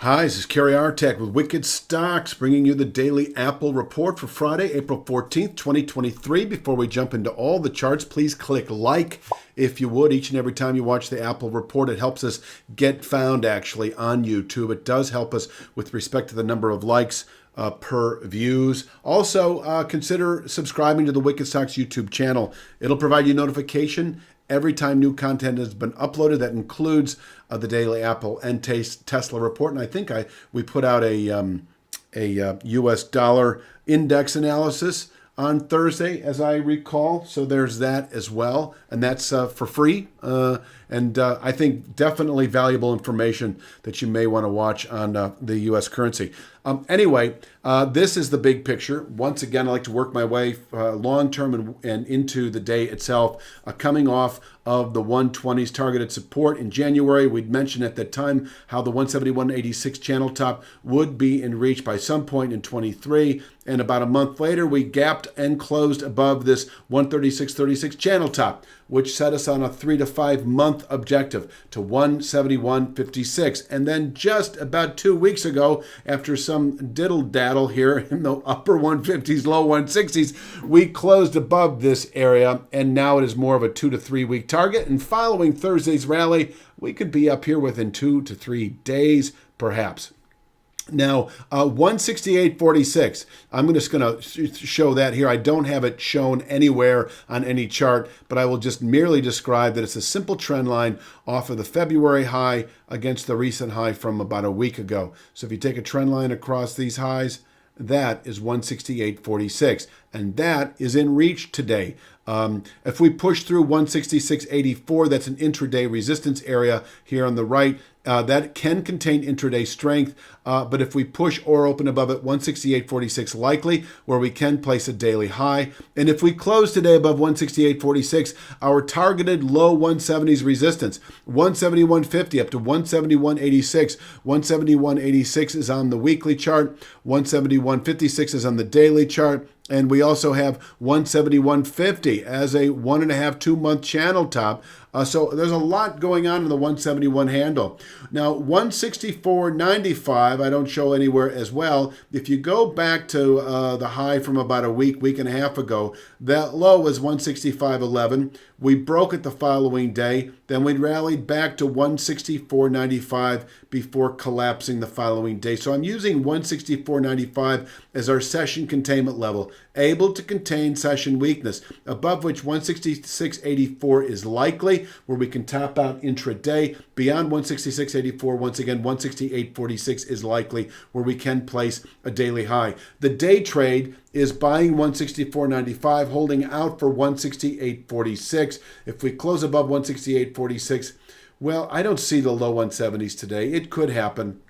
Hi, this is Kerry Artek with Wicked Stocks, bringing you the daily Apple report for Friday, April 14th, 2023. Before we jump into all the charts, please click like if you would each and every time you watch the Apple report. It helps us get found actually on YouTube. It does help us with respect to the number of likes per views. Also, consider subscribing to the Wicked Stocks YouTube channel. It'll provide you notification every time new content has been uploaded. That includes the daily Apple and Tesla report. And I think we put out a U.S. dollar index analysis on Thursday, as I recall. So there's that as well. And that's for free. And I think definitely valuable information that you may want to watch on the U.S. currency. Anyway, this is the big picture. Once again, I like to work my way long-term and into the day itself. Coming off of the 120s targeted support in January, we'd mentioned at that time how the 171.86 channel top would be in reach by some point in 23. And about a month later, we gapped and closed above this 136.36 channel top, which set us on a 3 to 5 month objective to 171.56. And then just about 2 weeks ago, after some diddle-daddle here in the upper 150s, low 160s, we closed above this area, and now it is more of a 2 to 3 week target. And following Thursday's rally, we could be up here within 2 to 3 days, perhaps. Now, 168.46, I'm just going to show that here. I don't have it shown anywhere on any chart, but I will just merely describe that it's a simple trend line off of the February high against the recent high from about a week ago. So if you take a trend line across these highs, that is 168.46, and that is in reach today. If we push through 166.84, that's an intraday resistance area here on the right. That can contain intraday strength, but if we push or open above it, 168.46 likely, where we can place a daily high. And if we close today above 168.46, our targeted low 170s resistance, 171.50 up to 171.86. 171.86 is on the weekly chart, 171.56 is on the daily chart. And we also have 171.50 as a 1.5, 2 month channel top. So there's a lot going on in the 171 handle. Now, 164.95, I don't show anywhere as well. If you go back to the high from about a week and a half ago, that low was 165.11. We broke it the following day. Then we rallied back to 164.95 before collapsing the following day. So I'm using 164.95 as our session containment level, able to contain session weakness, above which 166.84 is likely, where we can top out intraday. Beyond 166.84, once again, 168.46 is likely, where we can place a daily high. The day trade is buying 164.95, holding out for 168.46. If we close above 168.46, well, I don't see the low 170s today. It could happen.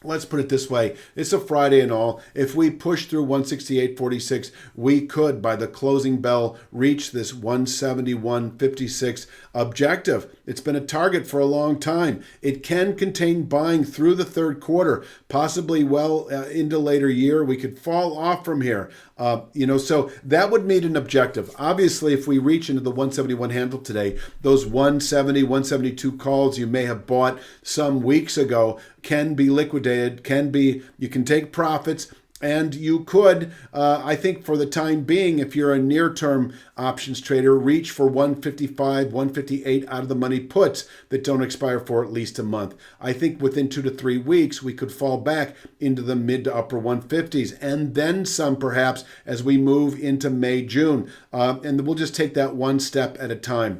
Let's put it this way. It's a Friday and all. If we push through 168.46, we could, by the closing bell, reach this 171.56 objective. It's been a target for a long time. It can contain buying through the third quarter, possibly well into later year. We could fall off from here. So that would meet an objective. Obviously, if we reach into the 171 handle today, those 170, 172 calls you may have bought some weeks ago can be liquidated, you can take profits, and you could, I think for the time being, if you're a near-term options trader, reach for 155, 158 out of the money puts that don't expire for at least a month. I think within 2 to 3 weeks, we could fall back into the mid to upper 150s, and then some perhaps as we move into May, June. And we'll just take that one step at a time.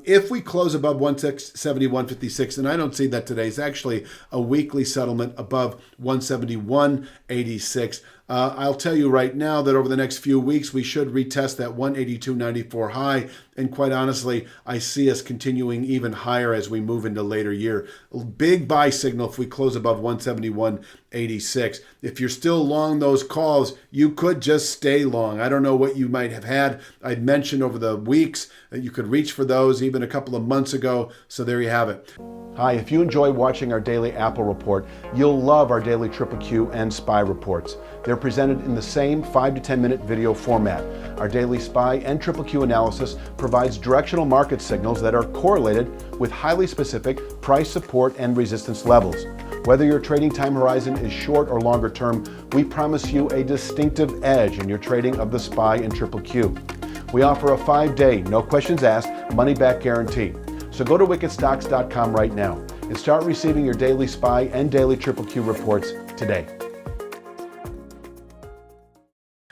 If we close above 171.56, and I don't see that today, it's actually a weekly settlement above 171.86. I'll tell you right now that over the next few weeks, we should retest that 182.94 high. And quite honestly, I see us continuing even higher as we move into later year. A big buy signal if we close above 171.86. If you're still long those calls, you could just stay long. I don't know what you might have had. I'd mentioned over the weeks that you could reach for those even a couple of months ago. So there you have it. Hi, if you enjoy watching our daily Apple report, you'll love our daily Triple Q and SPY reports. They're presented in the same 5 to 10 minute video format. Our daily SPY and Triple Q analysis provides directional market signals that are correlated with highly specific price support and resistance levels. Whether your trading time horizon is short or longer term, we promise you a distinctive edge in your trading of the SPY and Triple Q. We offer a 5-day, no questions asked, money-back guarantee. So go to wickedstocks.com right now and start receiving your daily SPY and daily Triple Q reports today.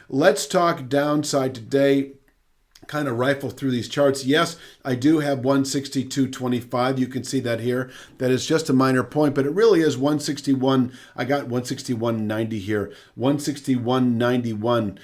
Let's talk downside today. Kind of rifle through these charts. Yes, I do have 162.25. You can see that here. That is just a minor point, but it really is 161. I got 161.90 here. 161.91.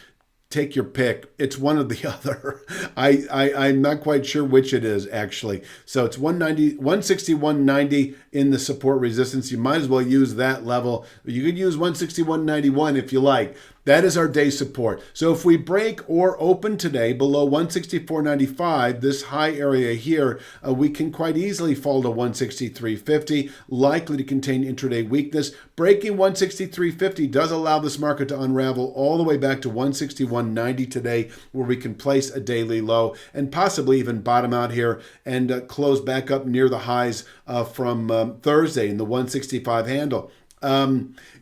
Take your pick. It's one or the other. I'm not quite sure which it is, actually. So it's 161.90 in the support resistance. You might as well use that level. You could use 161.91 if you like. That is our day support. So if we break or open today below 164.95, this high area here, we can quite easily fall to 163.50, likely to contain intraday weakness. Breaking 163.50 does allow this market to unravel all the way back to 161.90 today, where we can place a daily low and possibly even bottom out here and close back up near the highs from Thursday in the 165 handle.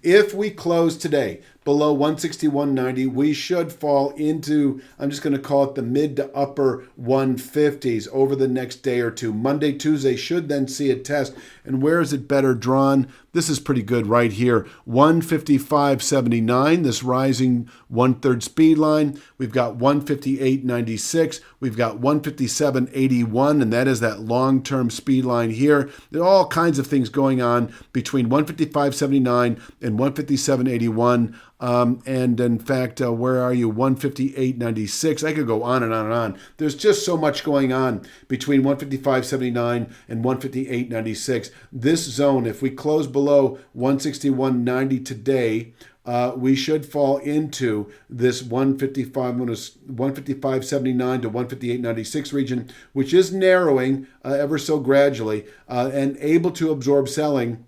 If we close today below 161.90, we should fall into, I'm just going to call it the mid to upper 150s over the next day or two. Monday, Tuesday should then see a test. And where is it better drawn? This is pretty good right here. 155.79, this rising 1/3 speed line. We've got 158.96. We've got 157.81, and that is that long-term speed line here. There are all kinds of things going on between 155.79 and 157.81. And in fact, where are you? 158.96. I could go on and on and on. There's just so much going on between 155.79 and 158.96. This zone, if we close below 161.90 today, we should fall into this 155.79 to 158.96 region, which is narrowing ever so gradually and able to absorb selling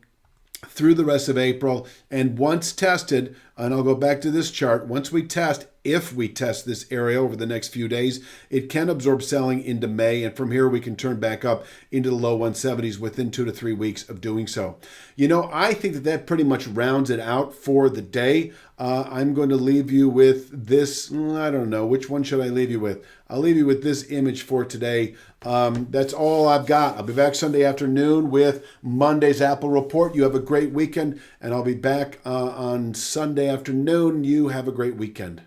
through the rest of April. And once tested, and I'll go back to this chart, once we test, if we test this area over the next few days, it can absorb selling into May, and from here we can turn back up into the low 170s within 2 to 3 weeks of doing so. You know, I think that pretty much rounds it out for the day. I'm going to leave you with this. I don't know. Which one should I leave you with? I'll leave you with this image for today. That's all I've got. I'll be back Sunday afternoon with Monday's Apple Report. You have a great weekend, and I'll be back on Sunday afternoon. You have a great weekend.